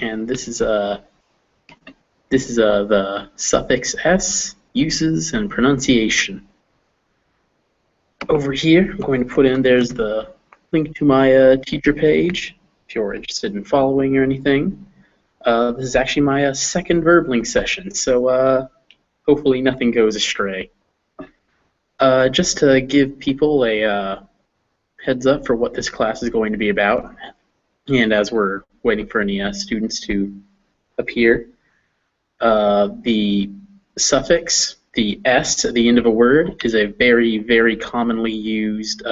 and this is the suffix s, uses and pronunciation. Over here, I'm going to put in, there's the link to my teacher page, if you're interested in following or anything. This is actually my second verbling session, so hopefully nothing goes astray. Just to give people a heads up for what this class is going to be about, and as we're waiting for any students to appear, the suffix, the s at the end of a word, is a very, very commonly used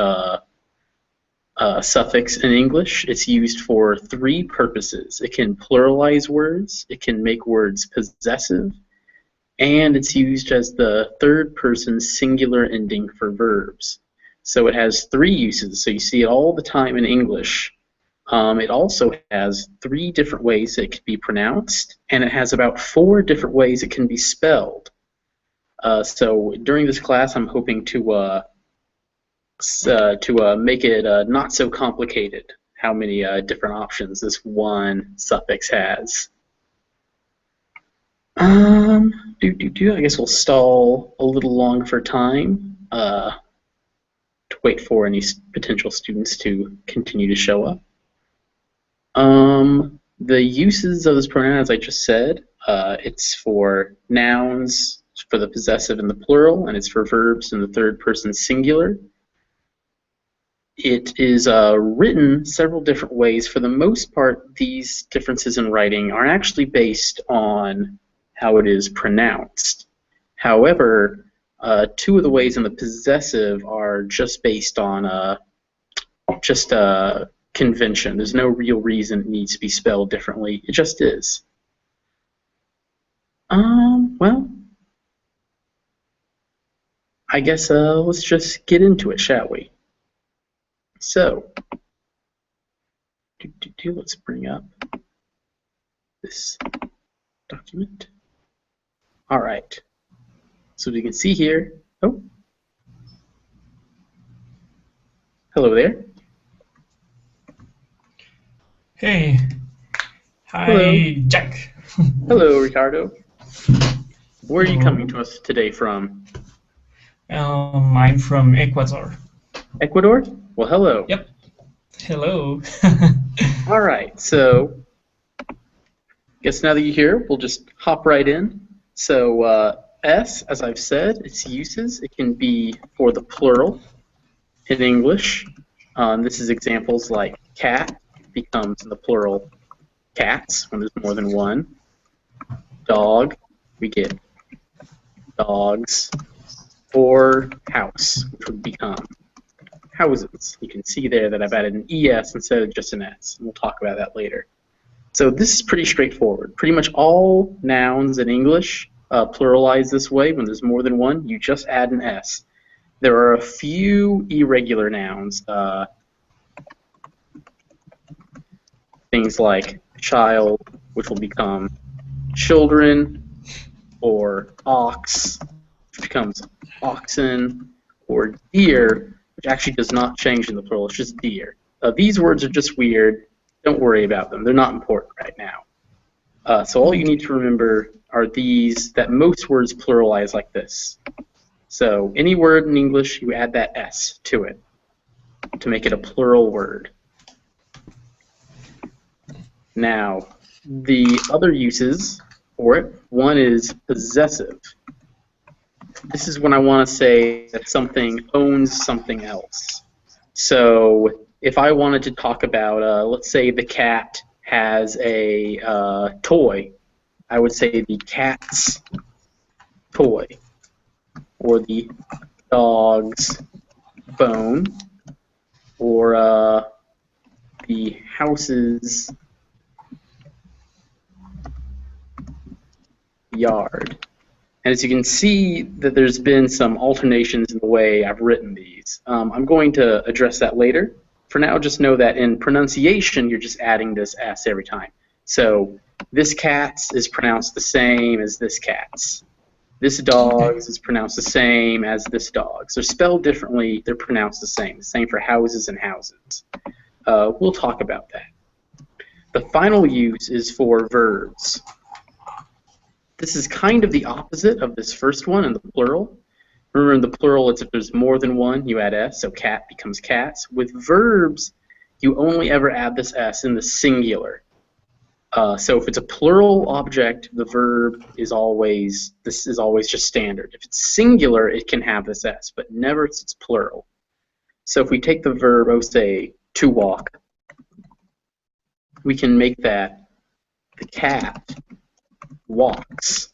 suffix in English. It's used for three purposes. It can pluralize words, it can make words possessive, and it's used as the third person singular ending for verbs. So it has three uses, so you see it all the time in English. It also has three different ways it can be pronounced, and it has about 4 different ways it can be spelled. So during this class, I'm hoping to make it not so complicated how many different options this one suffix has. I guess we'll stall a little long for time to wait for any potential students to continue to show up. The uses of this pronoun, as I just said, it's for nouns, for the possessive and the plural, and it's for verbs in the third person singular. It is written several different ways. For the most part, these differences in writing are actually based on how it is pronounced. However, 2 of the ways in the possessive are just based on convention. There's no real reason it needs to be spelled differently. It just is. Well, I guess let's just get into it, shall we? So, let's bring up this document. All right. So as you can see here, oh, hello there. Hey, hi, hello. Jack. Hello, Ricardo. Where are you coming to us today from? I'm from Ecuador. Ecuador? Well, hello. Yep. Hello. All right. So, guess now that you're here, we'll just hop right in. So, S, as I've said, its uses. It can be for the plural in English. This is examples like cat becomes in the plural cats when there's more than one. Dog, we get dogs. Or house, which would become houses. You can see there that I've added an ES instead of just an S. And we'll talk about that later. So this is pretty straightforward. Pretty much all nouns in English pluralize this way. When there's more than one, you just add an S. There are a few irregular nouns. Things like child, which will become children, or ox, which becomes oxen, or deer, which actually does not change in the plural, it's just deer. These words are just weird. Don't worry about them. They're not important right now. So all you need to remember are these, that most words pluralize like this. So any word in English, you add that S to it to make it a plural word. Now, the other uses for it, one is possessive. This is when I want to say that something owns something else. So if I wanted to talk about, let's say the cat has a toy, I would say the cat's toy, or the dog's bone, or the house's yard. And as you can see that there's been some alternations in the way I've written these. I'm going to address that later. For now, just know that in pronunciation, you're just adding this S every time. So this cat's is pronounced the same as this cat's. This dog's is pronounced the same as this dog's. They're spelled differently, they're pronounced the same. The same for houses and houses. We'll talk about that. The final use is for verbs. This is kind of the opposite of this first one in the plural. Remember, in the plural, it's if there's more than one, you add s, so cat becomes cats. With verbs, you only ever add this s in the singular. So if it's a plural object, the verb is always just standard. If it's singular, it can have this s, but never if it's plural. So if we take the verb, say, to walk, we can make that the cat walks.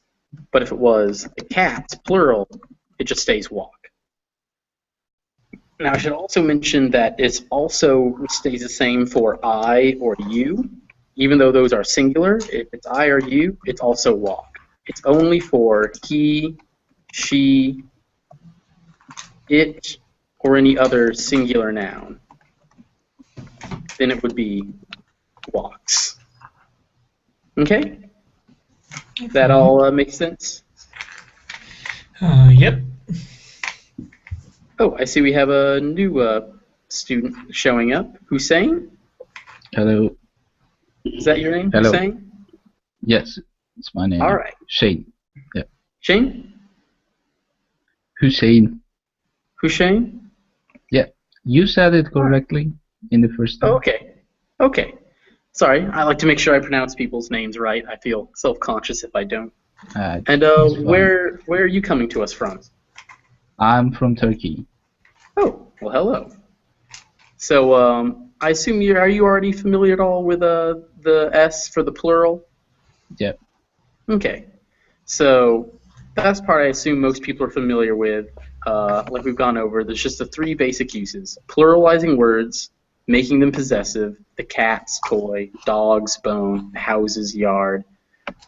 But if it was the cats, plural, it just stays walk. Now I should also mention that it also stays the same for I or you. Even though those are singular, if it's I or you, it's also walk. It's only for he, she, it, or any other singular noun. Then it would be walks. Okay? That all makes sense? Yep. Oh, I see we have a new student showing up. Hussein? Hello. Is that your name, Hello. Hussein? Yes, it's my name. All right. Shane. Yeah. Shane? Hussein. Hussein? Yeah. You said it correctly in the first time. Oh, okay. Okay. Sorry, I like to make sure I pronounce people's names right. I feel self-conscious if I don't. And It's fine. where are you coming to us from? I'm from Turkey. Oh, well, hello. So, I assume are you already familiar at all with the S for the plural? Yeah. Okay. So that's part I assume most people are familiar with. Like we've gone over, there's just the three basic uses: pluralizing words, making them possessive, the cat's toy, dog's bone, house's yard,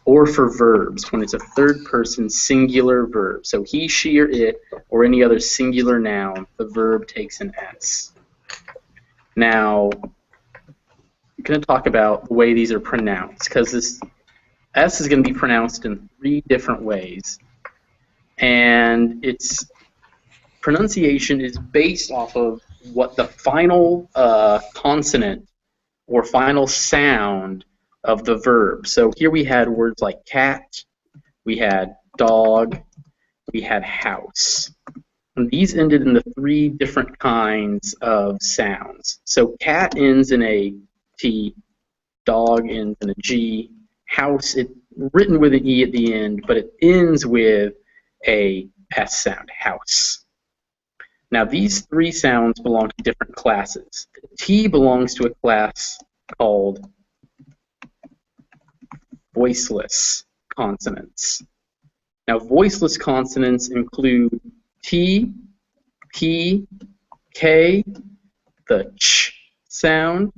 or for verbs when it's a third-person singular verb. So he, she, or it, or any other singular noun, the verb takes an S. Now, I'm going to talk about the way these are pronounced, because this S is going to be pronounced in 3 different ways. And its pronunciation is based off of what the final consonant or final sound of the verb. So here we had words like cat, we had dog, we had house. And these ended in the 3 different kinds of sounds. So cat ends in a T, dog ends in a G, house, it's written with an E at the end, but it ends with a S sound, house. Now these 3 sounds belong to different classes. The T belongs to a class called voiceless consonants. Now voiceless consonants include T, P, K, the ch sound,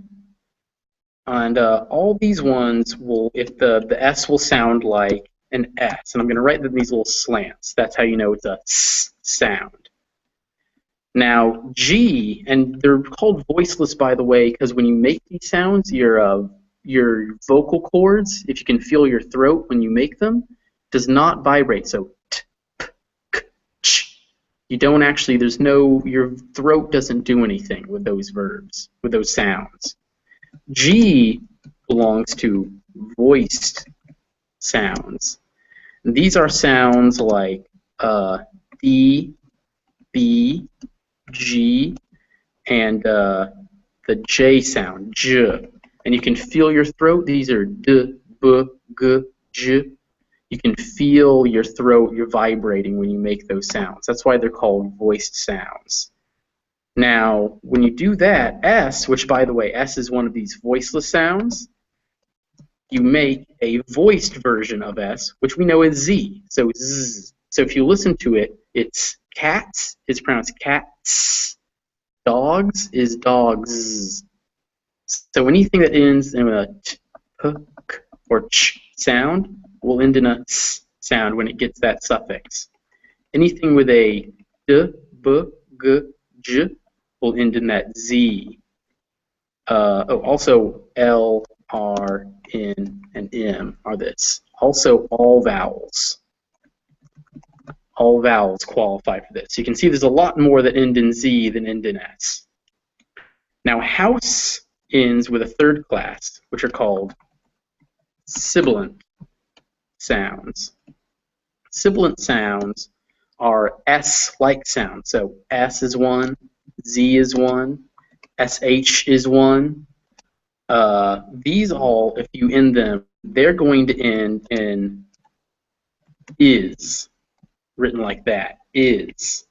and all these ones will, if the S will sound like an S, and I'm going to write them these little slants. That's how you know it's a S sound. Now G, and they're called voiceless by the way, because when you make these sounds, your vocal cords, if you can feel your throat when you make them, does not vibrate. So t, p, k, ch. You don't actually, your throat doesn't do anything with those verbs, with those sounds. G belongs to voiced sounds. And these are sounds like D, B, G, and the J sound, J. And you can feel your throat. These are D, B, G, J. You can feel your throat, you're vibrating when you make those sounds. That's why they're called voiced sounds. Now, when you do that, S, which by the way, S is one of these voiceless sounds, you make a voiced version of S, which we know is Z. So Z. So if you listen to it, it's cats is pronounced cats. Dogs is dogs. So anything that ends in a t, p, k, or ch sound will end in a s sound when it gets that suffix. Anything with a d, b, g, j will end in that z. Also L, R, N, and M are this. Also all vowels. All vowels qualify for this. You can see there's a lot more that end in Z than end in S. Now house ends with a 3rd class, which are called sibilant sounds. Sibilant sounds are S-like sounds. So S is one, Z is one, SH is one. These all, if you end them, they're going to end in is, written like that, is.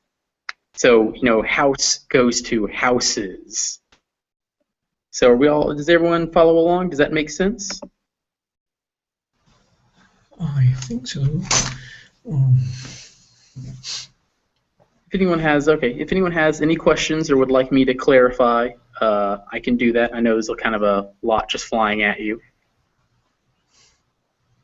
So, you know, house goes to houses. So are we all, does everyone follow along? Does that make sense? I think so. Um, If anyone has any questions or would like me to clarify, I can do that. I know there's kind of a lot just flying at you.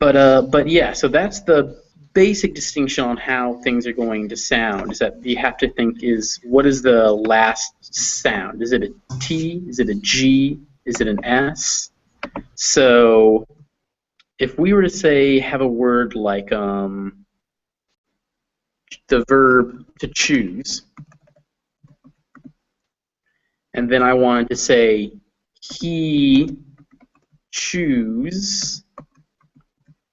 But yeah, so that's the basic distinction on how things are going to sound, is that you have to think is, what is the last sound? Is it a T? Is it a G? Is it an S? So if we were to say, have a word like the verb to choose, and then I wanted to say, he choose,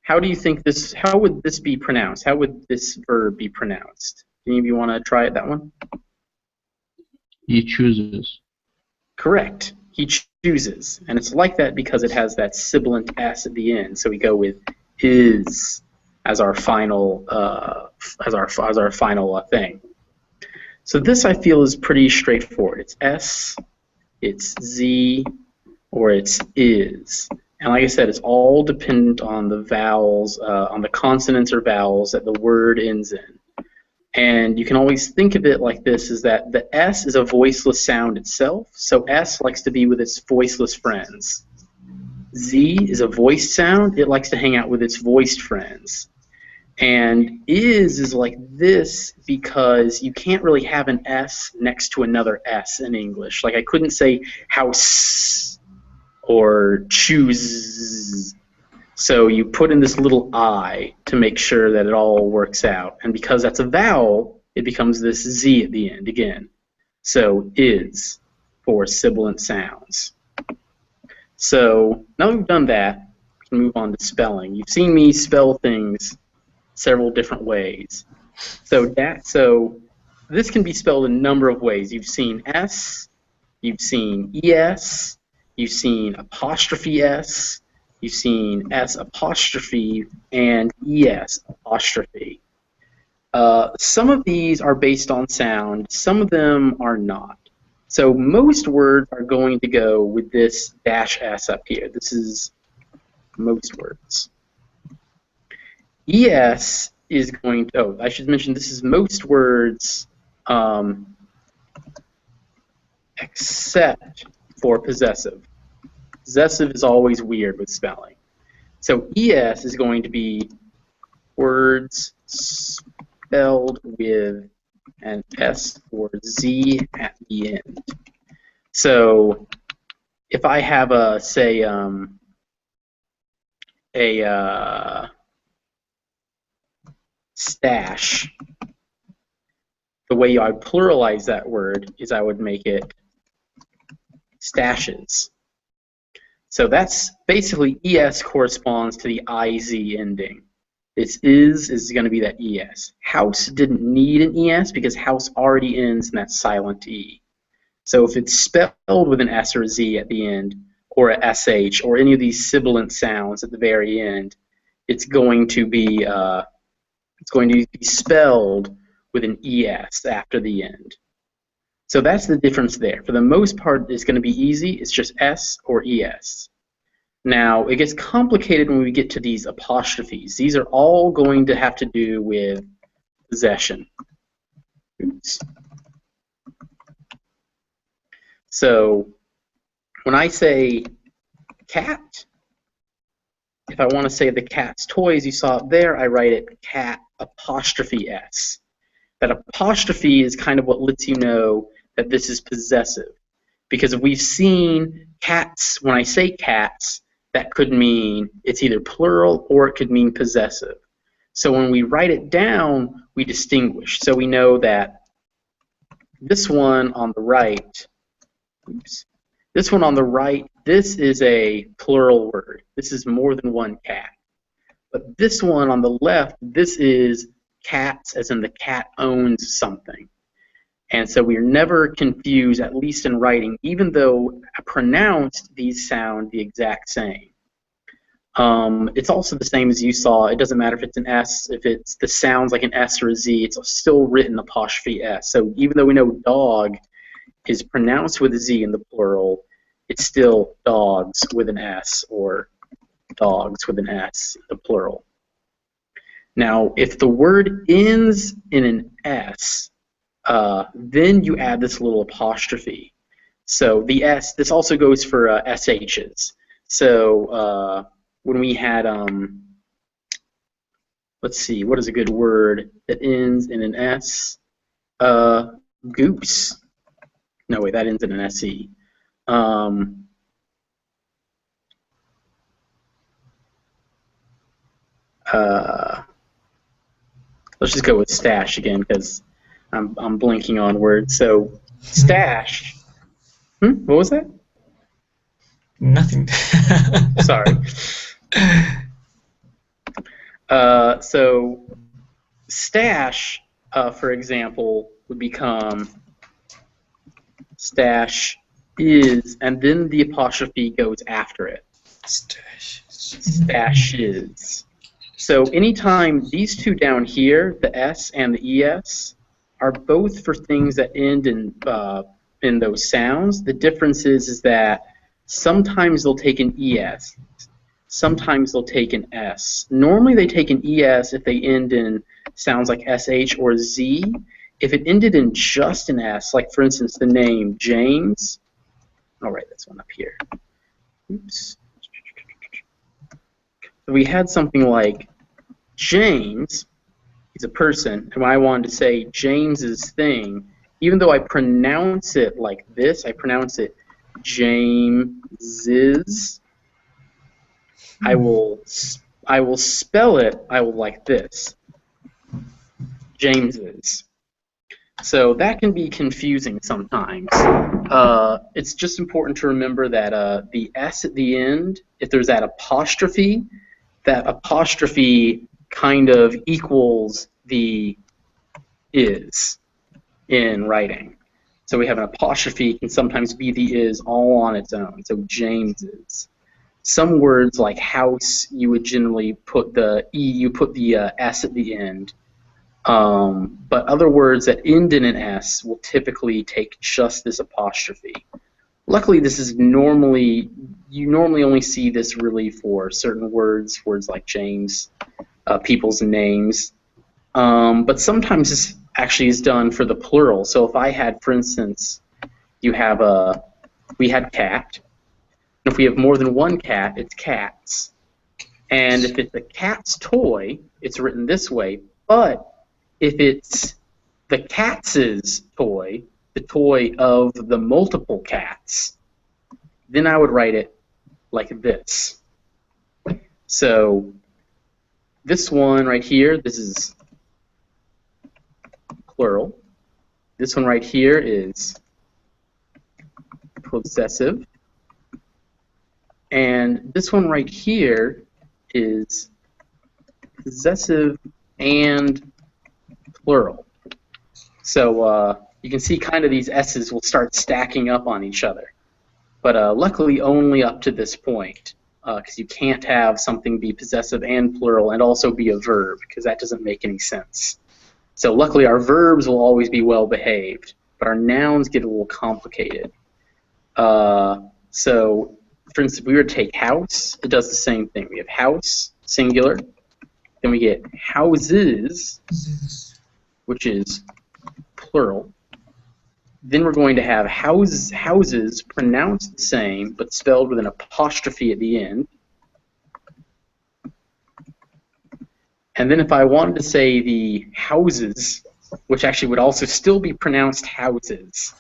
how do you think this, how would this be pronounced? How would this verb be pronounced? Any of you want to try it, that one? He chooses. Correct. He chooses. And it's like that because it has that sibilant S at the end. So we go with is as our final final thing. So this, I feel, is pretty straightforward. It's S, it's Z, or it's is. And like I said, it's all dependent on the vowels, on the consonants or vowels that the word ends in. And you can always think of it like this, is that the S is a voiceless sound itself, so S likes to be with its voiceless friends. Z is a voiced sound, it likes to hang out with its voiced friends. And is like this because you can't really have an S next to another S in English. Like I couldn't say house or choose. So you put in this little I to make sure that it all works out. And because that's a vowel, it becomes this Z at the end again. So is for sibilant sounds. So now we've done that, we can move on to spelling. You've seen me spell things several different ways. So this can be spelled a number of ways. You've seen S, you've seen ES, you've seen apostrophe S, you've seen S apostrophe, and ES apostrophe. Some of these are based on sound, some of them are not. So most words are going to go with this dash S up here. This is most words. ES is going to, oh, I should mention this is most words except for possessive. Possessive is always weird with spelling. So ES is going to be words spelled with an S or Z at the end. So if I have a, say, stash, the way I pluralize that word is I would make it stashes. So that's basically ES corresponds to the IZ ending. This is going to be that ES. House didn't need an ES because house already ends in that silent E. So if it's spelled with an S or a Z at the end, or a SH, or any of these sibilant sounds at the very end, it's going to be spelled with an ES after the end. So that's the difference there. For the most part, it's going to be easy. It's just S or ES. Now, it gets complicated when we get to these apostrophes. These are all going to have to do with possession. Oops. So when I say cat, if I want to say the cat's toys, you saw it there, I write it cat apostrophe S. That apostrophe is kind of what lets you know that this is possessive. Because if we've seen cats, when I say cats, that could mean it's either plural or it could mean possessive. So when we write it down, we distinguish. So we know that this one on the right, oops, This one on the right, this is a plural word. This is more than one cat. But this one on the left, this is cats, as in the cat owns something. And so we're never confused, at least in writing, even though pronounced, these sound the exact same. It's also the same as you saw. It doesn't matter if it's an S, if it's the sounds like an S or a Z, it's still written apostrophe S. So even though we know dog is pronounced with a Z in the plural, it's still dogs with an S or dogs with an S in the plural. Now, if the word ends in an S, then you add this little apostrophe. So the S, this also goes for SHs. So when we had, let's see, what is a good word that ends in an S? Goose. No, wait, that ends in an SE. Let's just go with stash again because I'm blanking on words. So stash. What was that? Nothing. Sorry. So stash, for example, would become stash is, and then the apostrophe goes after it. Stashes. So anytime these two down here, the S and the ES, are both for things that end in those sounds. The difference is that sometimes they'll take an ES, sometimes they'll take an S. Normally they take an ES if they end in sounds like SH or Z. If it ended in just an S, like for instance the name James, I'll write this one up here. Oops. We had something like James, he's a person, and when I wanted to say James's thing, even though I pronounce it like this, I pronounce it James's, I will spell it, like this, James's. So that can be confusing sometimes. It's just important to remember that the S at the end, if there's that apostrophe kind of equals the is in writing. So we have an apostrophe can sometimes be the is all on its own. So James's. Some words like house, you would generally put the S at the end. But other words that end in an S will typically take just this apostrophe. Luckily, this is you normally only see this really for certain words like James, people's names. But sometimes this actually is done for the plural. So if I had, for instance, we had cat. And if we have more than one cat, it's cats. And if it's a cat's toy, it's written this way. But if it's the cat's toy, the toy of the multiple cats, then I would write it like this. So this one right here, this is plural. This one right here is possessive. And this one right here is possessive and plural. So you can see kind of these S's will start stacking up on each other. But luckily only up to this point, because you can't have something be possessive and plural and also be a verb, because that doesn't make any sense. So luckily our verbs will always be well behaved, but our nouns get a little complicated. So for instance, if we were to take house, it does the same thing. We have house, singular, then we get houses, which is plural. Then we're going to have houses pronounced the same, but spelled with an apostrophe at the end. And then if I wanted to say the houses, which actually would also still be pronounced houses,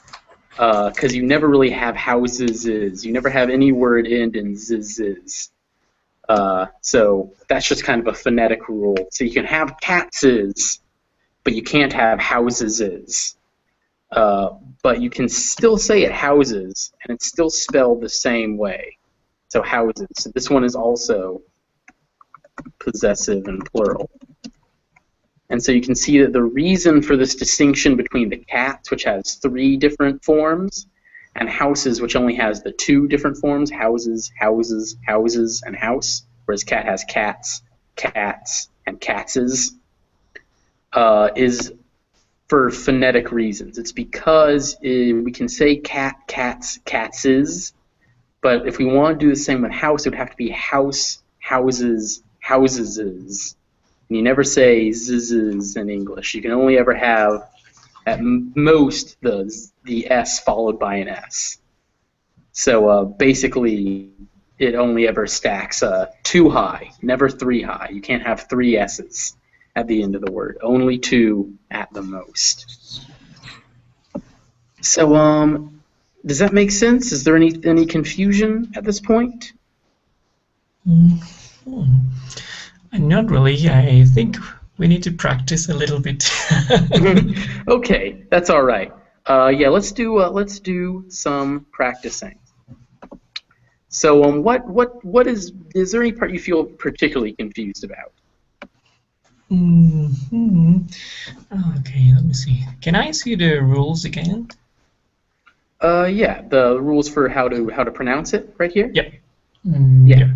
because you never really have houses. You never have any word end in z. So that's just kind of a phonetic rule. So you can have catses, but you can't have houses. But you can still say it houses, and it's still spelled the same way. So houses. So this one is also possessive and plural. And so you can see that the reason for this distinction between the cats, which has 3 different forms, and houses, which only has the 2 different forms, houses, houses, houses, and house, whereas cat has cats, cats, and catses, is for phonetic reasons. It's because we can say cat, cats, catses, but if we want to do the same with house, it would have to be house, houses, houseses. And you never say zz's in English. You can only ever have, at most, the S followed by an S. So basically, it only ever stacks 2 high, never 3 high. You can't have 3 S's at the end of the word. Only 2 at the most. So does that make sense? Is there any confusion at this point? Not really. I think we need to practice a little bit. Okay, that's all right. Yeah, let's do some practicing. So what is there any part you feel particularly confused about? Okay, let me see. Can I see the rules again? Yeah, the rules for how to pronounce it right here. Yep. Yeah.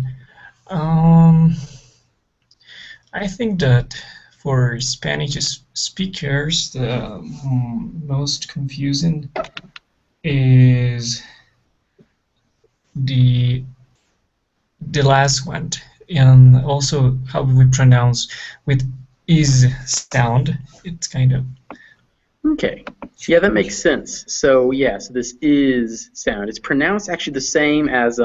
I think that for Spanish speakers, the most confusing is the last one, and also how we pronounce with is sound. It's kind of Okay. Yeah, that makes sense. So yeah, so this is sound. It's pronounced actually the same as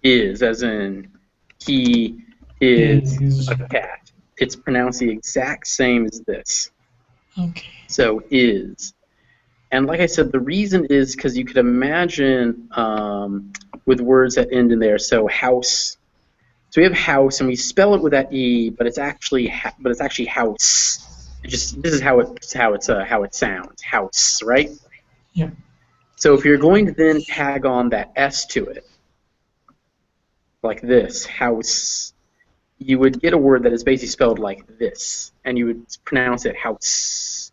is, as in he is a cat. It's pronounced the exact same as this. okay. So is. And like I said, the reason is because you could imagine with words that end in there. So house. So we have house, and we spell it with that e, but it's actually house. This is how it sounds. House, right? Yeah. So if you're going to then tag on that s to it, like this, house, you would get a word that is basically spelled like this, and you would pronounce it house.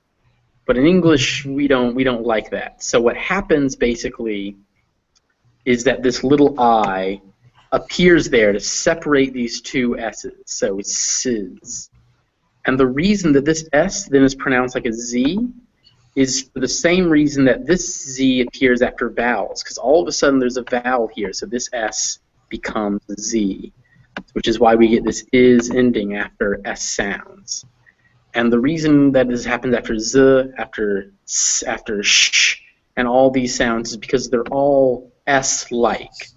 But in English, we don't like that. So what happens basically is that this little I appears there to separate these 2 s's. So it's sis. And the reason that this s then is pronounced like a z is for the same reason that this z appears after vowels, because all of a sudden there's a vowel here, so this s becomes z, which is why we get this is ending after s sounds. And the reason that this happens after z, after s, after sh, and all these sounds is because they're all s-like.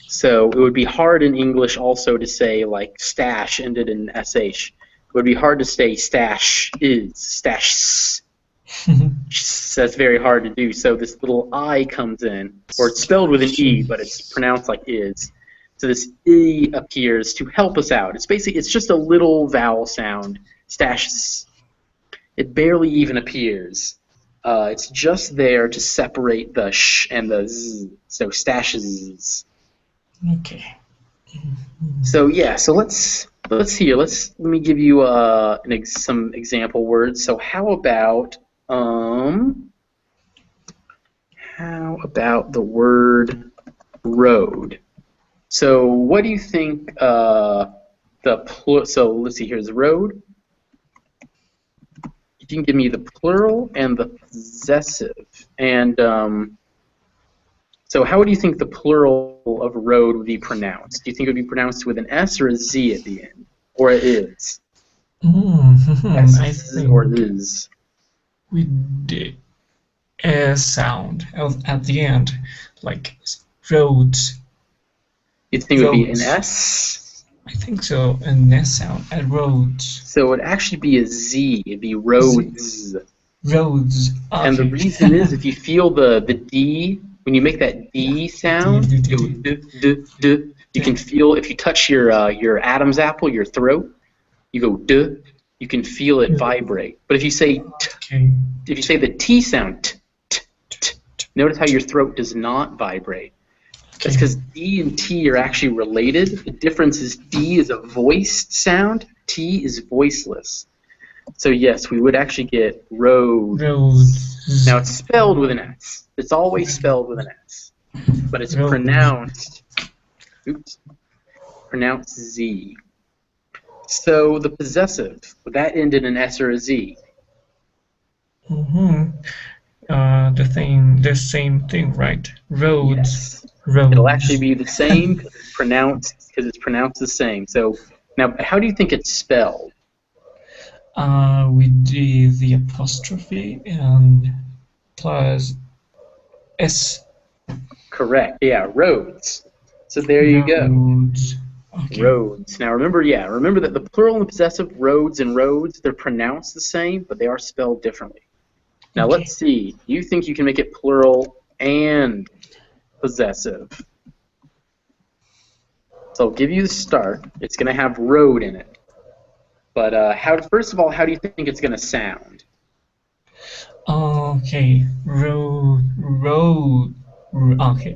So it would be hard in English also to say like stash ended in sh. It would be hard to say stash is, stash. That's very hard to do. So this little I comes in, or it's spelled with an E, but it's pronounced like is. So this E appears to help us out. It's just a little vowel sound, stashes. It barely even appears. It's just there to separate the sh and the z, so stashes. Okay. So yeah, so let's see. Let me give you some example words. So how about the word road? So what do you think so let's see, here's road. If you can give me the plural and the possessive. And so how do you think the plural of road would be pronounced? Do you think it would be pronounced with an S or a Z at the end? Or it is? I think or is? with the S sound at the end, like roads. You think it would be an Roads. S? I think so, an S sound at roads. So it would actually be a Z. It'd be roads. Roads. And the Okay. reason is if you feel the D, when you make that D sound, D, you go you can feel, if you touch your Adam's apple, your throat, you go duh, you can feel it vibrate. But if you say Okay. if you say the T sound, notice how your throat does not vibrate. That's because D and T are actually related. The difference is D is a voiced sound, T is voiceless. So yes, we would actually get road. Roads. Now it's spelled with an S. It's always spelled with an S, but it's Roads. pronounced Z. So the possessive, would that end in an S or a Z? Mm-hmm. The same thing, right? Roads. Yes. Roads. It'll actually be the same because it's pronounced the same. So now, how do you think it's spelled? With the apostrophe and plus S. Correct. Yeah, roads. So there you go. Roads. Okay. Roads. Now remember that the plural and the possessive, roads and roads, they're pronounced the same, but they are spelled differently. Now Okay. let's see. Do you think you can make it plural and possessive? So I'll give you the start. It's going to have road in it. But first of all, how do you think it's going to sound? Okay. Road. Okay.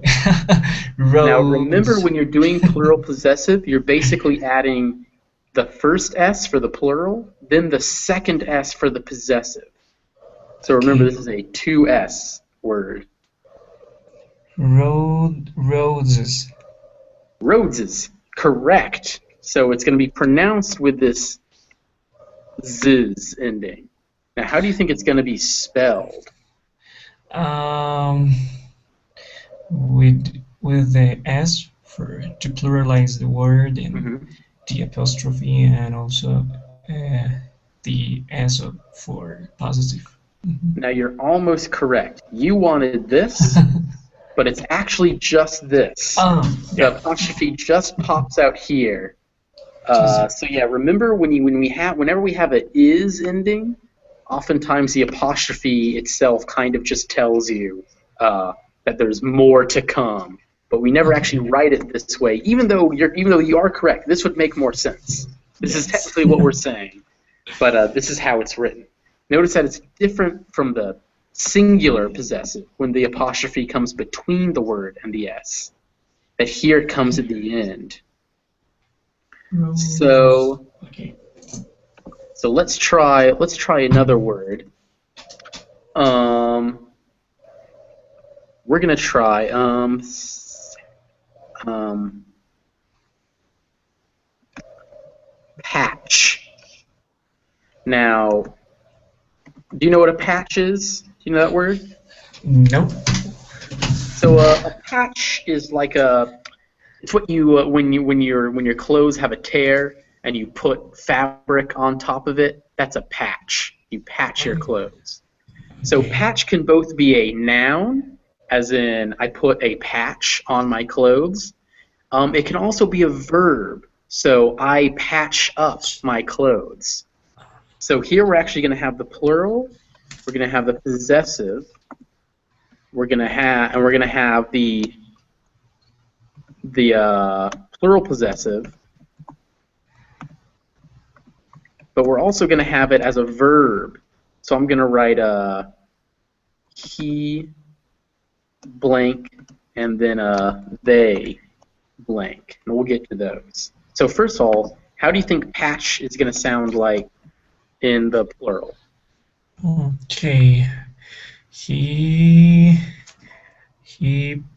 Roads. Now remember, when you're doing plural possessive, you're basically adding the first S for the plural, then the second S for the possessive. So remember, this is a 2S word. Roads. Roadses. Correct. So it's going to be pronounced with this ziz ending. Now, how do you think it's going to be spelled? With the S to pluralize the word and the apostrophe and also the S for positive. Now you're almost correct. You wanted this, but it's actually just this. The apostrophe just pops out here. So yeah, remember whenever we have an is ending, oftentimes the apostrophe itself kind of just tells you that there's more to come. But we never actually write it this way, even though you are correct. This would make more sense. This is technically what we're saying, but this is how it's written. Notice that it's different from the singular possessive when the apostrophe comes between the word and the S. That here it comes at the end. So let's try another word. We're gonna try patch. Now, do you know what a patch is? Do you know that word? Nope. So a patch is like it's what you when your clothes have a tear and you put fabric on top of it. That's a patch. You patch your clothes. So patch can both be a noun, as in I put a patch on my clothes. It can also be a verb. So I patch up my clothes. So here we're actually going to have the plural. We're going to have the possessive. We're going to have the plural possessive. But we're also going to have it as a verb. So I'm going to write he blank and then they blank. And we'll get to those. So first of all, how do you think patch is going to sound like in the plural? Okay. He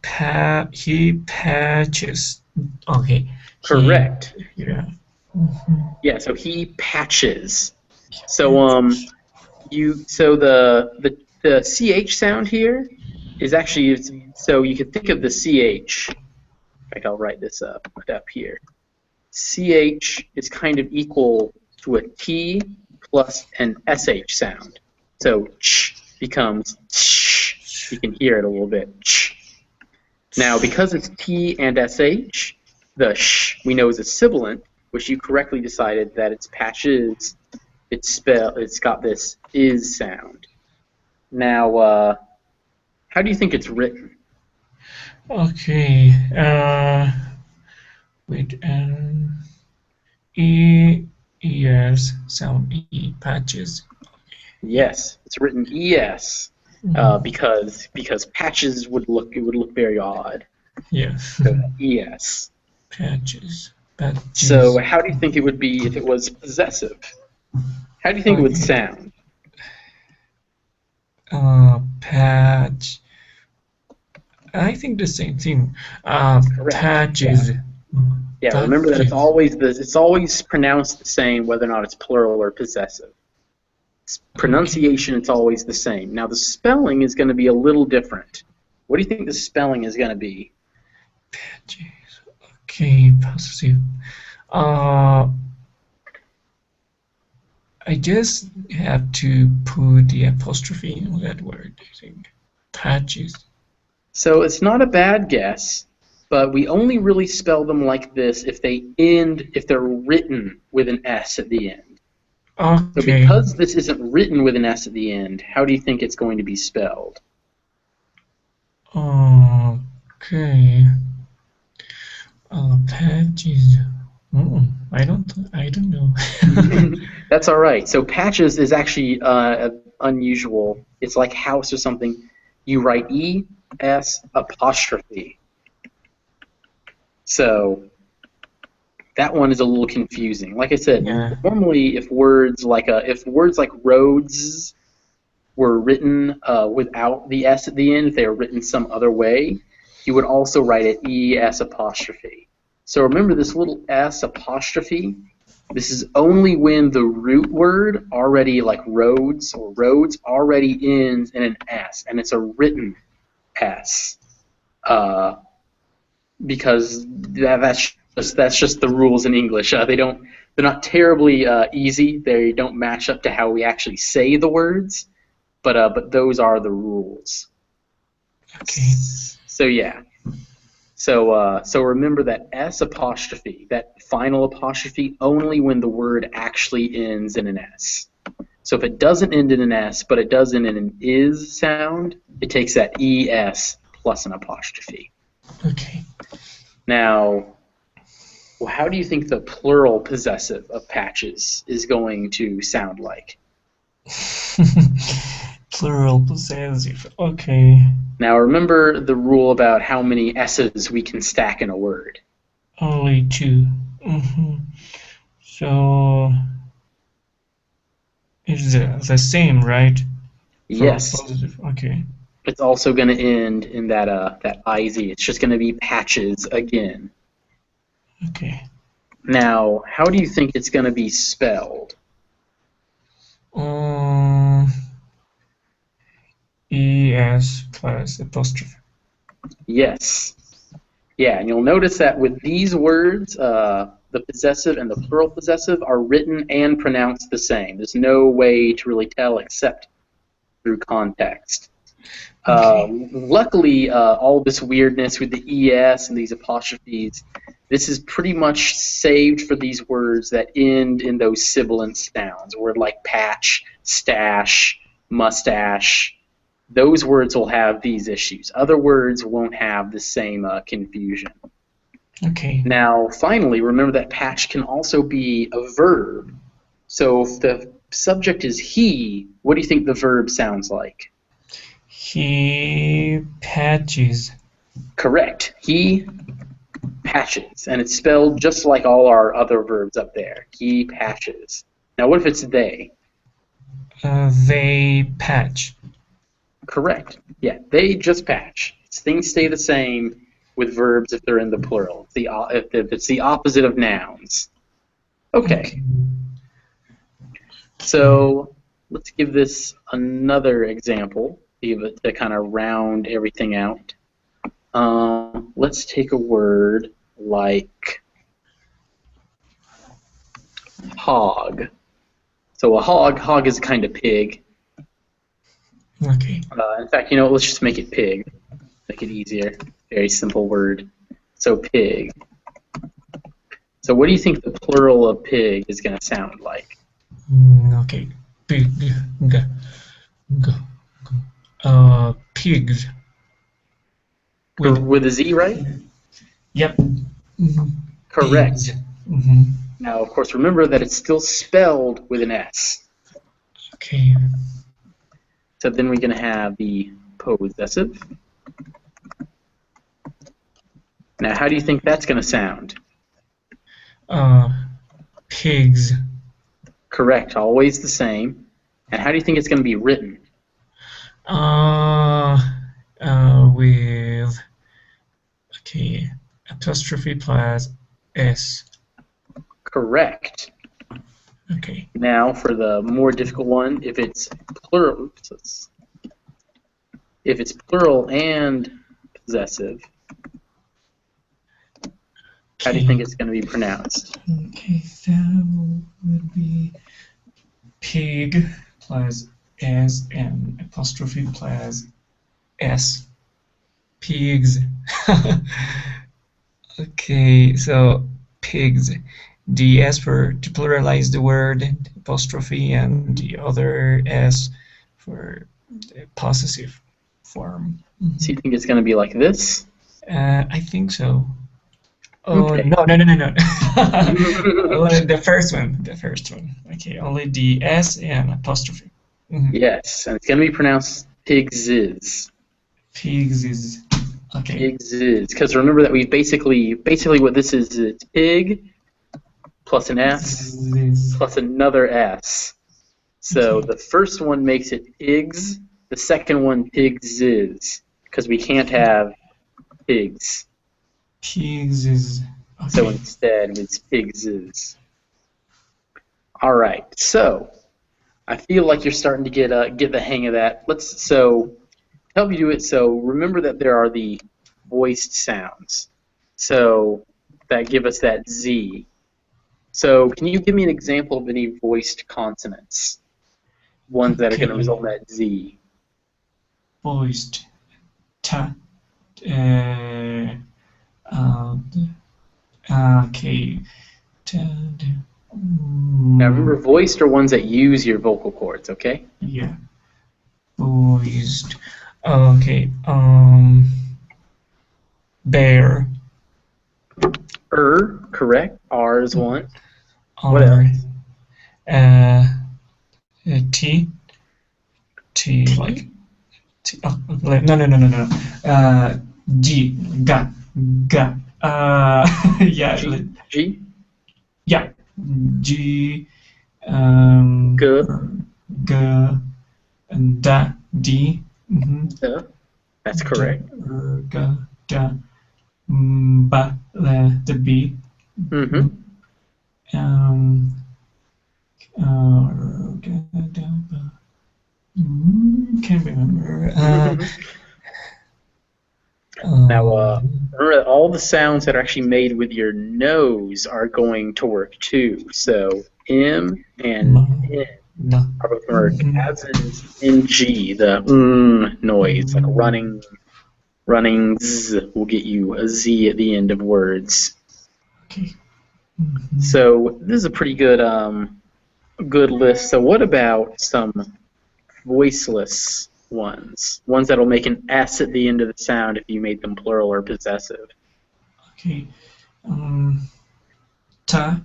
patches. Okay. Correct. Yeah. Yeah, so he patches. So the CH sound here is actually, so you can think of the CH. In fact, I'll write this up here. CH is kind of equal to a T plus an SH sound. So ch becomes sh. You can hear it a little bit. Ch. Now, because it's T and SH, the sh we know is a sibilant, which you correctly decided that it's patches. It's got this is sound. Now, how do you think it's written? Okay. Wait. ES sound, patches. Yes, it's written ES because patches would look very odd. Yeah. So ES. Patches. So how do you think it would be if it was possessive? How do you think it would sound? Patch. I think the same thing. Patches. Yeah, remember that it's always pronounced the same whether or not it's plural or possessive. Pronunciation, it's always the same. Now the spelling is going to be a little different. What do you think the spelling is going to be? Patches. Okay, possessive. I just have to put the apostrophe in that word, I think. Patches. So it's not a bad guess, but we only really spell them like this if they're written with an S at the end. Okay. So because this isn't written with an S at the end, how do you think it's going to be spelled? Okay. Patches. I don't know. That's all right. So patches is actually unusual. It's like house or something. You write ES apostrophe. So that one is a little confusing. Like I said, normally if words like roads were written without the S at the end, if they were written some other way, you would also write it ES apostrophe. So remember this little S apostrophe, this is only when the root word already, like roads or roads, already ends in an S, and it's a written S. Because that's just the rules in English. They're not terribly easy. They don't match up to how we actually say the words, but those are the rules. Okay. So yeah. So remember that S apostrophe, that final apostrophe, only when the word actually ends in an S. So if it doesn't end in an S, but it does end in an is sound, it takes that ES plus an apostrophe. Okay. Now, how do you think the plural possessive of patches is going to sound like? Plural possessive. Okay. Now remember the rule about how many S's we can stack in a word. Only 2. So it's the same, right? Yes. Positive. Okay. It's also going to end in that IZ. It's just going to be patches again. Okay. Now, how do you think it's going to be spelled? ES plus apostrophe. Yes. Yeah, and you'll notice that with these words, the possessive and the plural possessive are written and pronounced the same. There's no way to really tell except through context. Okay. Luckily, all this weirdness with the ES and these apostrophes, this is pretty much saved for these words that end in those sibilant sounds. A word like patch, stash, mustache. Those words will have these issues. Other words won't have the same confusion. Okay. Now, finally, remember that patch can also be a verb. So if the subject is he, what do you think the verb sounds like? He patches. Correct. He patches. And it's spelled just like all our other verbs up there. He patches. Now, what if it's they? They patch. Correct. Yeah, they just patch. Things stay the same with verbs if they're in the plural. If it's the opposite of nouns. Okay. So let's give this another example to kind of round everything out. Let's take a word like hog. So a hog is kind of pig. Okay. In fact, let's just make it pig. Make it easier. Very simple word. So pig. So what do you think the plural of pig is going to sound like? Okay. Pig. Pigs. With a Z, right? Yep. Correct. Now, of course, remember that it's still spelled with an S. Okay. So then we're going to have the possessive. Now, how do you think that's going to sound? Pigs. Correct, always the same. And how do you think it's going to be written? With okay, apostrophe plus S. Correct. Okay. Now, for the more difficult one, if it's plural, and possessive, how do you think it's going to be pronounced? Okay, that would be pig plus S and apostrophe plus S. Pigs. Okay, so pigs. The S for to pluralize the word, apostrophe, and the other S for the possessive form. So you think it's going to be like this? I think so. Oh, Okay. no. Only the first one. Okay, only the S and apostrophe. Yes, and it's going to be pronounced pigses. Pigs is okay. Pigses, because remember that we basically what this is, it's pig plus an S plus another S. So Okay. the first one makes it pigs, the second one pigses, because we can't have pigs. Pigs is okay. So instead, it's pigses. All right. So I feel like you're starting to get the hang of that. So help you do it. So remember that there are the voiced sounds. So that give us that Z. So can you give me an example of any voiced consonants? Ones that are going to Okay. result in that Z. Voiced. Ta. Okay. Now remember, voiced are ones that use your vocal cords, okay? Yeah. Voiced. Okay. Bear. Correct. R is one. R. What else? T. Like. T. Oh, no. G. Ga. Yeah. G. Yeah. G. G. G. And da. D. D. That's correct. G. Da. Ba. The B. Mm-hmm. Can't remember. Now, remember that all the sounds that are actually made with your nose are going to work too. So M and N No. are both going to work, as is NG, the noise, like running Z will get you a Z at the end of words. Okay. So this is a pretty good good list. So what about some voiceless ones that'll make an S at the end of the sound if you made them plural or possessive? Okay. Ta.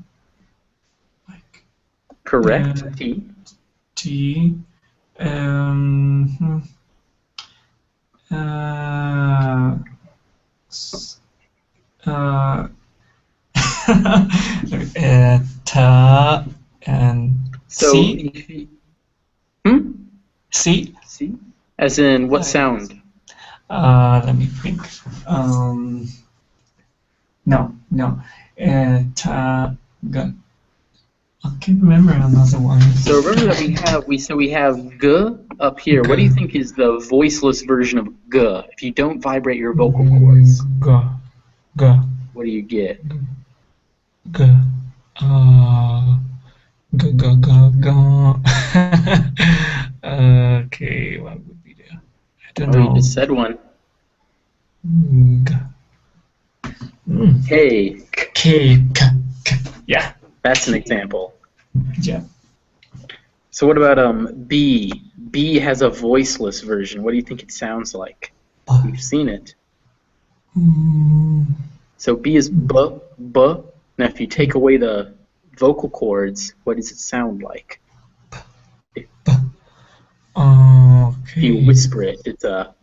Like. Correct. T. T. Ta and So C. C. C. As in what sound? Let me think. No. Ta. Ga. I can't remember another one. So remember that we have G up here. What do you think is the voiceless version of G? If you don't vibrate your vocal cords, Ga. what do you get? Ga. Ga. Okay, what would be there? I don't know. You just said one. Ga. K. K. Yeah. That's an example. Yeah. So what about B? B has a voiceless version. What do you think it sounds like? You've seen it. So B is B. Now if you take away the vocal cords, what does it sound like? If you Okay. whisper it, it's a.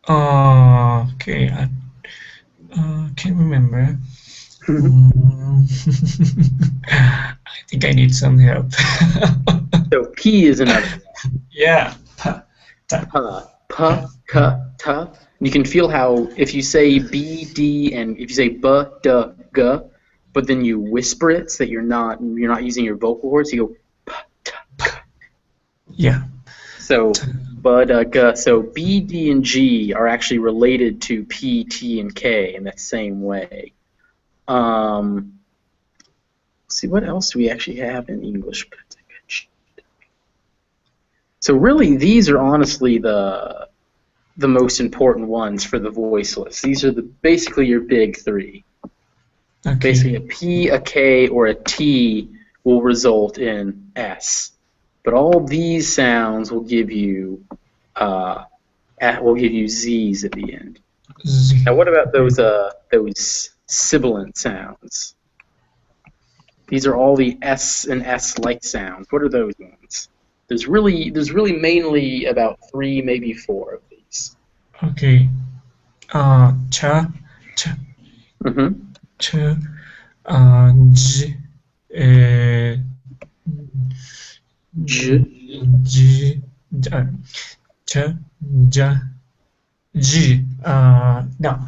Okay. I can't remember. I think I need some help. So P is another. Yeah. Ta. You can feel how if you say B, D, and if you say B, D, G, but then you whisper it so that you're not using your vocal cords, you go P, T, K. Yeah. So B, D, G. So B, D, and G are actually related to P, T, and K in that same way. Let's see, what else do we actually have in English? So really, these are honestly the most important ones for the voiceless. These are basically your big three. Basically, a Okay. P, a K, or a T will result in S. But all these sounds will give you Z's at the end. Z. Now, what about Okay. those sibilant sounds? These are all the S and S-like sounds. What are those ones? There's really mainly about 3, maybe 4 of these. Okay. Cha, cha, Mm-hmm. cha, j, J. j, cha, ja, j. No.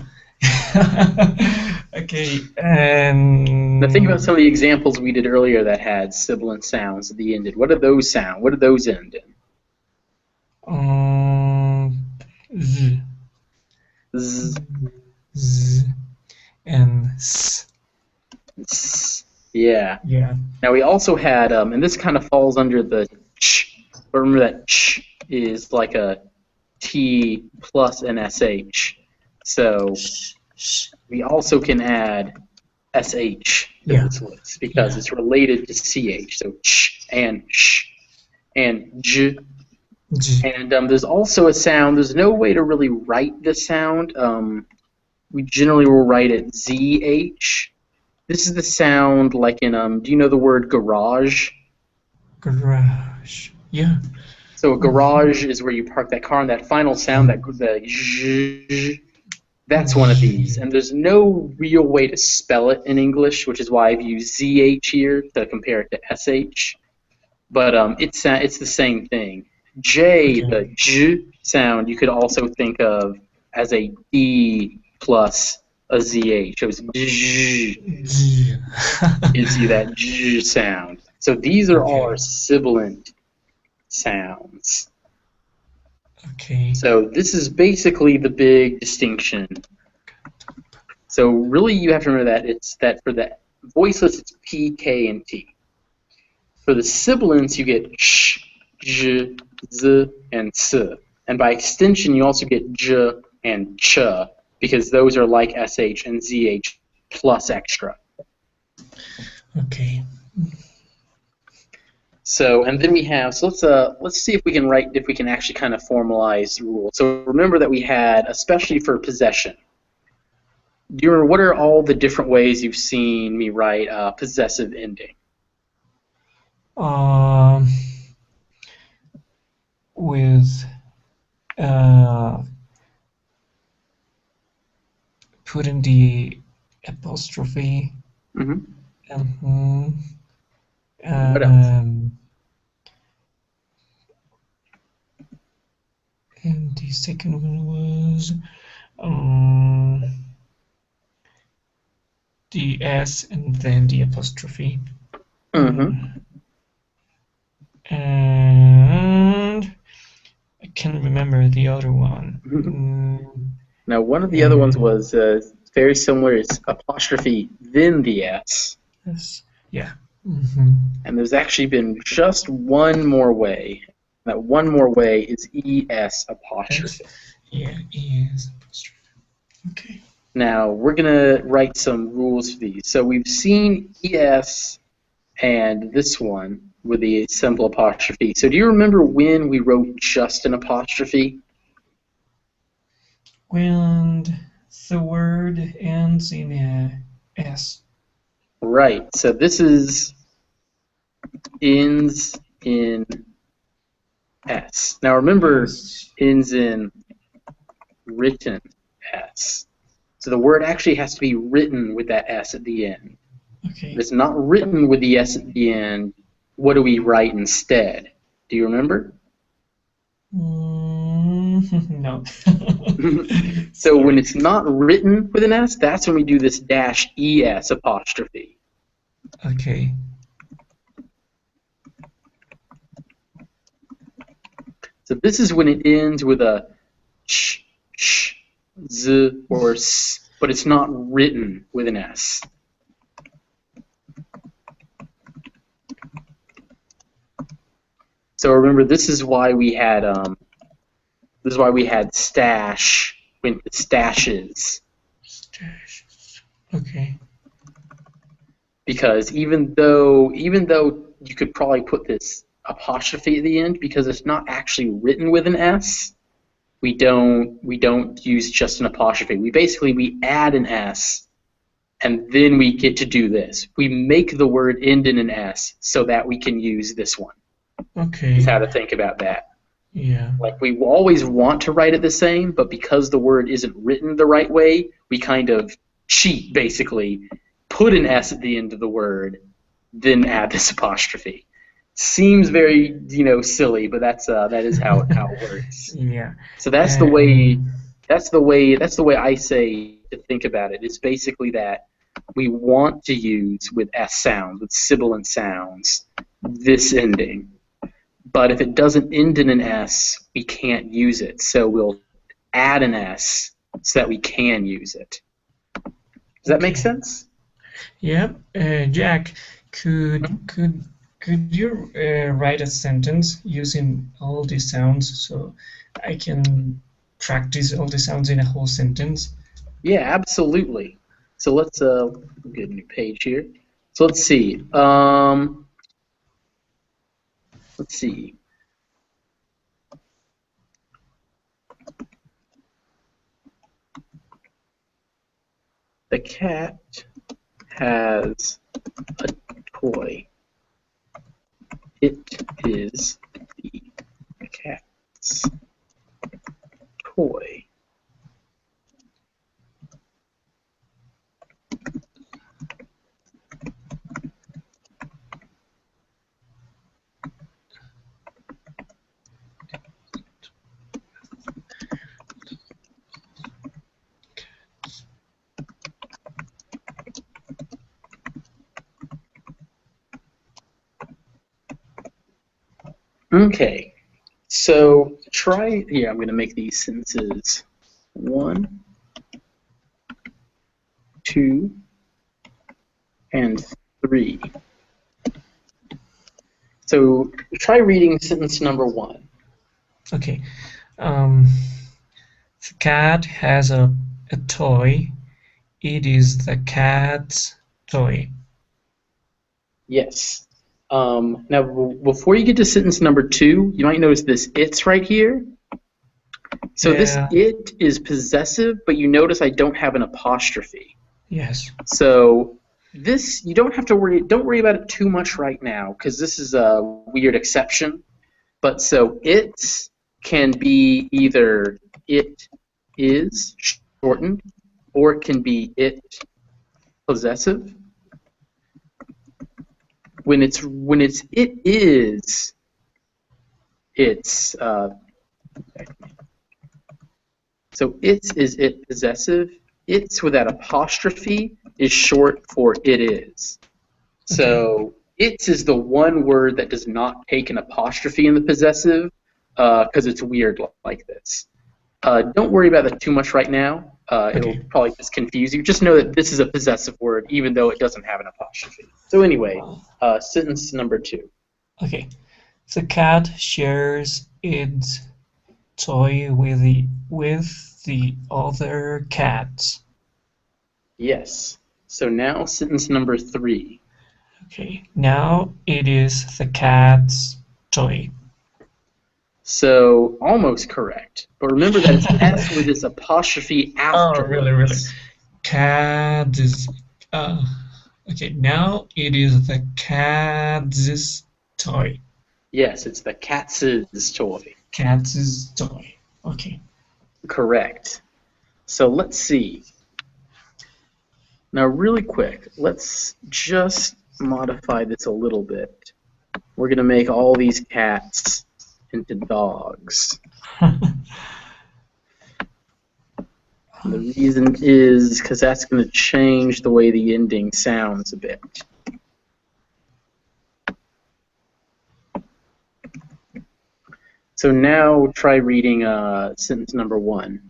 Okay. Now think about some of the examples we did earlier that had sibilant sounds at the end. What did those sound? What did those end in? Z, Z. z, and s. S. Yeah. Yeah. Now we also had, and this kind of falls under the ch. But remember that ch is like a T plus an SH. So we also can add SH to Yeah. this list because it's related to CH. So ch and sh and j. J. And there's also a sound. There's no way to really write this sound. We generally will write it ZH. This is the sound like in, do you know the word garage? Garage. Yeah. So a garage is where you park that car, and that final sound, that the zh, that's one of these. And there's no real way to spell it in English, which is why I've used ZH here to compare it to SH. But it's the same thing. J, Okay. the J sound, you could also think of as a D plus a ZH. So it's J, J. gives you that J sound. So these are all Okay. our sibilant sounds. Okay. So this is basically the big distinction. So really you have to remember that it's that for the voiceless it's P, K, and T. For the sibilants you get sh, j, z, and s. And by extension you also get j and ch because those are like sh and zh plus extra. Okay. So, and then we have, so let's see if we can actually kind of formalize the rule. So remember that we had, especially for possession. Do you remember what are all the different ways you've seen me write possessive ending? With putting the apostrophe. Mm-hmm. What else? And the second one was the S and then the apostrophe. Mm-hmm. And I can't remember the other one. Now, one of the other ones was very similar. It's apostrophe, then the S. Yes. Yeah. Mm-hmm. And there's actually been just one more way. That one more way is ES apostrophe. Yeah, ES apostrophe. Okay. Now, we're going to write some rules for these. So we've seen ES and this one with the simple apostrophe. So do you remember when we wrote just an apostrophe? When the word ends in a S. Right. So this is ends in S. Now remember, ends in written S. So the word actually has to be written with that S at the end. Okay. If it's not written with the S at the end, what do we write instead? Do you remember? No. So when it's not written with an S, that's when we do this dash ES apostrophe. Okay. So this is when it ends with a sh, z, or s, but it's not written with an S. So remember, this is why we had stash when stashes. Stashes. Okay. Because even though you could probably put this apostrophe at the end, because it's not actually written with an S, we don't use just an apostrophe. We add an S, and then we get to do this. We make the word end in an S so that we can use this one. Okay. Is how to think about that. Yeah. Like, we always want to write it the same, but because the word isn't written the right way, we kind of cheat, basically. Put an S at the end of the word, then add this apostrophe. Seems very, silly, but that is how it works. Yeah. So that's the way I say to think about it. It's basically that we want to use with S sounds, with sibilant sounds, this ending. But if it doesn't end in an S, we can't use it. So we'll add an S so that we can use it. Does that make sense? Yeah. Jack, could you write a sentence using all these sounds so I can practice all the sounds in a whole sentence? Yeah, absolutely. So let's get a new page here. So let's see. Let's see. The cat has a toy. It is the cat's toy. Okay, so try here. I'm going to make these sentences 1, 2, and 3. So try reading sentence number 1. Okay. The cat has a toy. It is the cat's toy. Yes. Now, before you get to sentence number 2, you might notice this "it's" right here. So this "it" is possessive, but you notice I don't have an apostrophe. Yes. So this, you don't have to worry. Don't worry about it too much right now, because this is a weird exception. But so "it" can be either "it is" shortened, or it can be "it" possessive. When it's "it is," it's so "it's" is "it" possessive. "It's" with that apostrophe is short for "it is." So "it's" is the one word that does not take an apostrophe in the possessive, because it's weird like this. Don't worry about that too much right now. It'll probably just confuse you. Just know that this is a possessive word, even though it doesn't have an apostrophe. So anyway, sentence number 2. Okay. The cat shares its toy with the other cats. Yes. So now sentence number 3. Okay. Now it is the cat's toy. So almost correct. But remember that it's S with this apostrophe after. Oh, really? Cat is Okay, now it is the cat's toy. Yes, it's the cat's toy. Cat's toy. Okay. Correct. So let's see. Now, really quick, let's just modify this a little bit. We're going to make all these cats into dogs. The reason is because that's going to change the way the ending sounds a bit. So now try reading sentence number 1.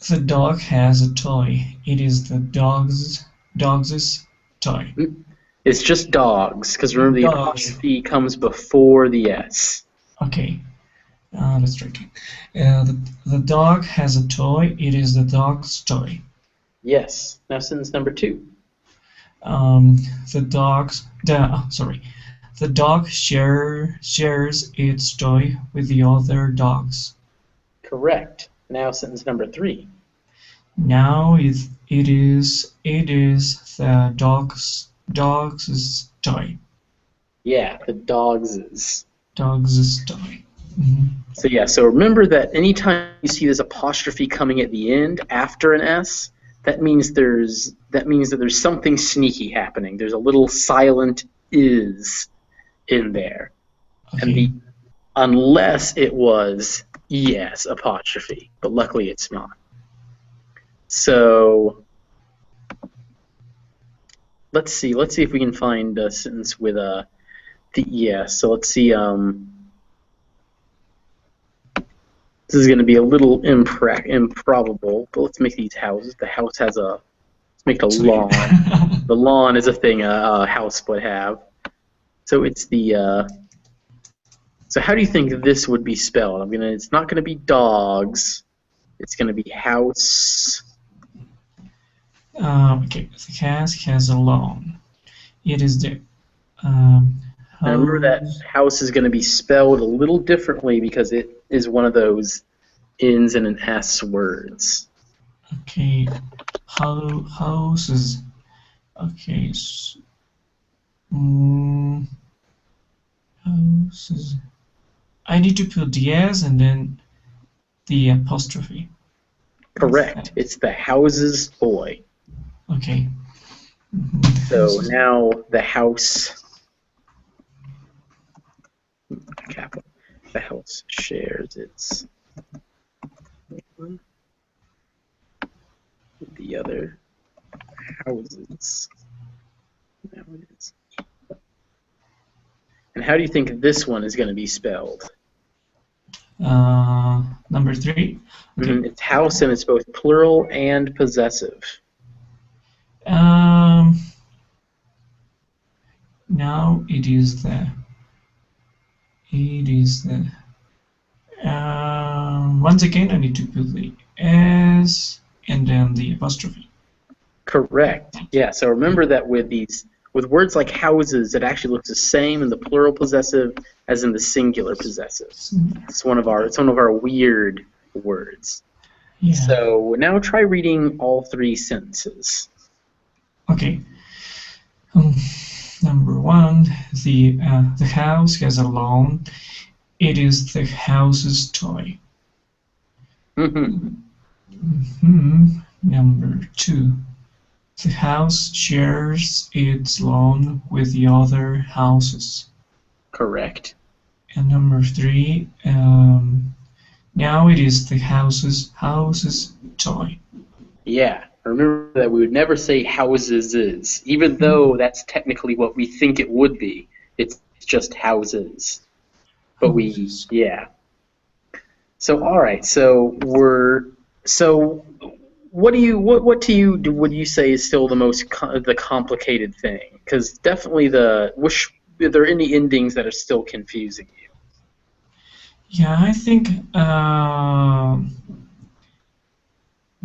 The dog has a toy. It is the dog's toy. It's just dogs, because remember the apostrophe comes before the S. Okay. Let's try again. The dog has a toy. It is the dog's toy. Yes. Now sentence number 2. The dog shares its toy with the other dogs. Correct. Now sentence number 3. Now it is the dog's toy. Yeah, the dog's toy. Mm-hmm. So yeah, so remember that anytime you see this apostrophe coming at the end after an S, that means that there's something sneaky happening. There's a little silent is in there. Okay. And unless it was ES apostrophe, but luckily it's not. So let's see if we can find a sentence with the ES. So let's see. This is going to be a little improbable, but let's make these houses. The house has let's make it a lawn. The lawn is a thing a house would have. So it's the, so how do you think this would be spelled? It's not going to be dogs. It's going to be house. Okay, the house has a lawn. It is the, and remember that house is going to be spelled a little differently because it is one of those ends in an S words. Okay, houses. Okay, houses. I need to put the S and then the apostrophe. Correct. It's the house's toy. Okay. So now the house. Capital. The house shares its with the other houses. Now it is. And how do you think this one is going to be spelled? Number 3. Okay. It's house, and it's both plural and possessive. Now it is the. Once again, I need to put the S and then the apostrophe. Correct. Yeah. So remember that with words like houses, it actually looks the same in the plural possessive as in the singular possessive. It's one of our weird words. Yeah. So now try reading all 3 sentences. Okay. Number 1, the house has a lawn. It is the house's toy. Number 2, the house shares its lawn with the other houses. Correct. And number 3, now it is the house's toy. Yeah. Remember that we would never say houses is, even though that's technically what we think it would be. It's just houses. But yeah. So all right. So what to you would you say is still the most the complicated thing? Because definitely are there any endings that are still confusing you? Yeah, I think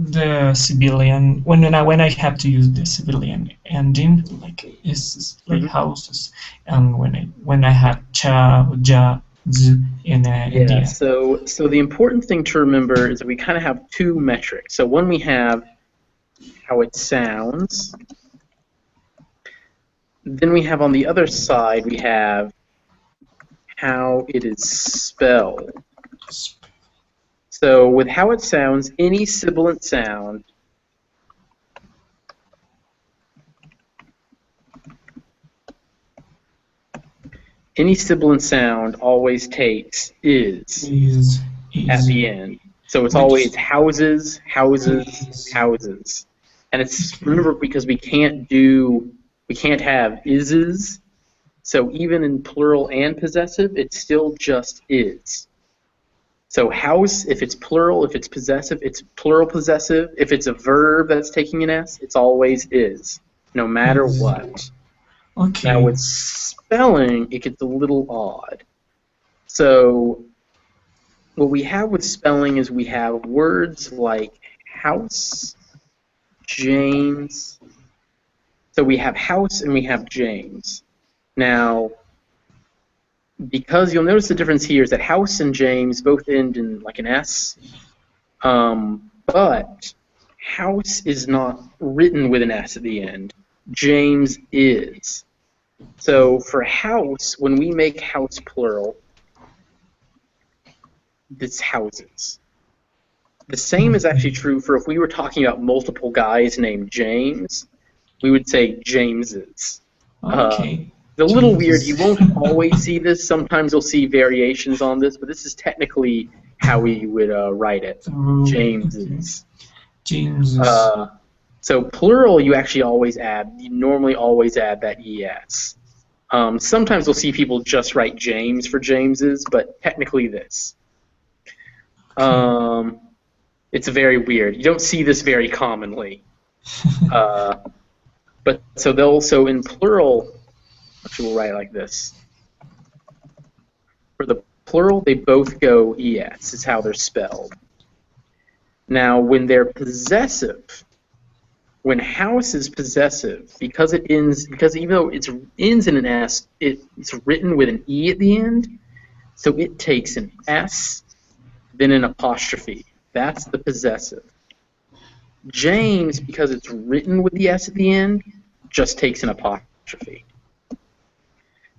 the civilian when I have to use the civilian ending, like it's like houses, and when I have cha, ja, z in India. So the important thing to remember is that we kind of have 2 metrics. So one, we have how it sounds, Then we have on the other side, we have how it is spelled. So with how it sounds, any sibilant sound always takes is at the end. So it's always houses, houses, houses. And it's, remember, because we can't have ises. So even in plural and possessive, it still just is. So house, if it's plural, if it's possessive, it's plural possessive. If it's a verb that's taking an S, it's always is, no matter what. Okay. Now with spelling, it gets a little odd. So what we have with spelling is we have words like house, James. So we have house and we have James. Now, because you'll notice the difference here is that house and James both end in like an S, but house is not written with an S at the end. James is. So for house, when we make house plural, it's houses. The same is actually true for if we were talking about multiple guys named James, we would say Jameses. Okay. It's a little weird. You won't always see this. Sometimes you'll see variations on this, but this is technically how we would write it. Jameses. Jameses. So plural, you normally always add that ES. Sometimes we'll see people just write James for Jameses, but technically this. It's very weird. You don't see this very commonly. But so in plural, actually we'll write it like this. For the plural, they both go ES. It's how they're spelled. Now, when they're possessive, when house is possessive, because even though it ends in an S, it's written with an E at the end, so it takes an S, then an apostrophe. That's the possessive. James, because it's written with the S at the end, just takes an apostrophe.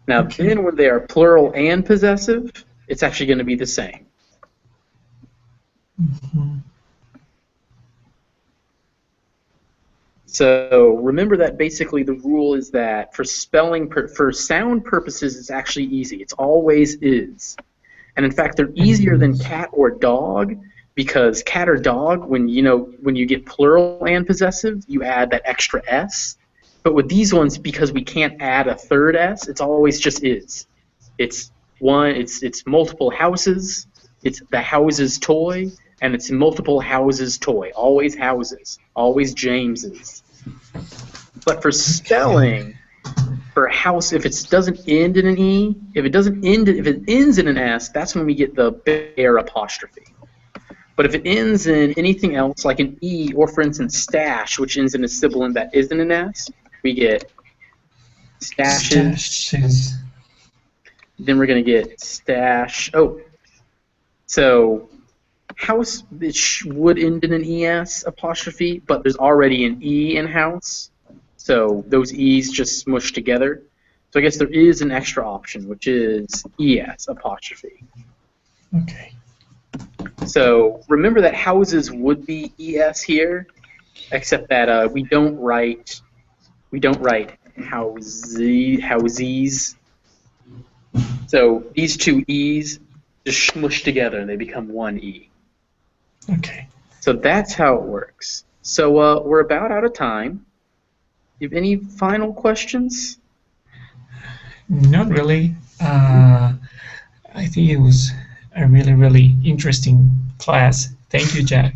Now, then when they are plural and possessive, it's actually going to be the same. So remember that basically the rule is that for for sound purposes, it's actually easy. It's always is. And in fact, they're easier than cat or dog, because cat or dog, when you get plural and possessive, you add that extra S. But with these ones, because we can't add a third S, it's always just is. It's multiple houses, it's the houses toy, and it's multiple houses toy. Always houses, always Jameses. But for spelling, for house, if it doesn't end in an E, if it ends in an S, that's when we get the bare apostrophe. But if it ends in anything else, like an E, or for instance stash, which ends in a sibilant that isn't an S, we get stashes. Then we're going to get stash. Oh, so house, it would end in an ES apostrophe, but there's already an E in house, so those E's just smush together. So I guess there is an extra option, which is ES apostrophe. Okay. So remember that houses would be ES here, except that we don't write houses. So these two E's just smush together and they become one E. Okay. So that's how it works. So we're about out of time. You have any final questions? Not really. I think it was a really, really interesting class. Thank you, Jack.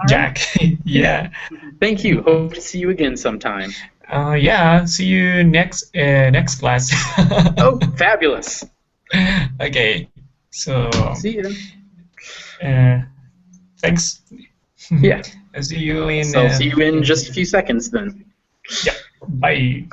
Jack. Yeah. Thank you. Hope to see you again sometime. Yeah. See you next class. Oh, fabulous. Okay. So. See you. Thanks. Yeah. I'll see you in. So I'll see you in just a few seconds then. Yeah. Bye.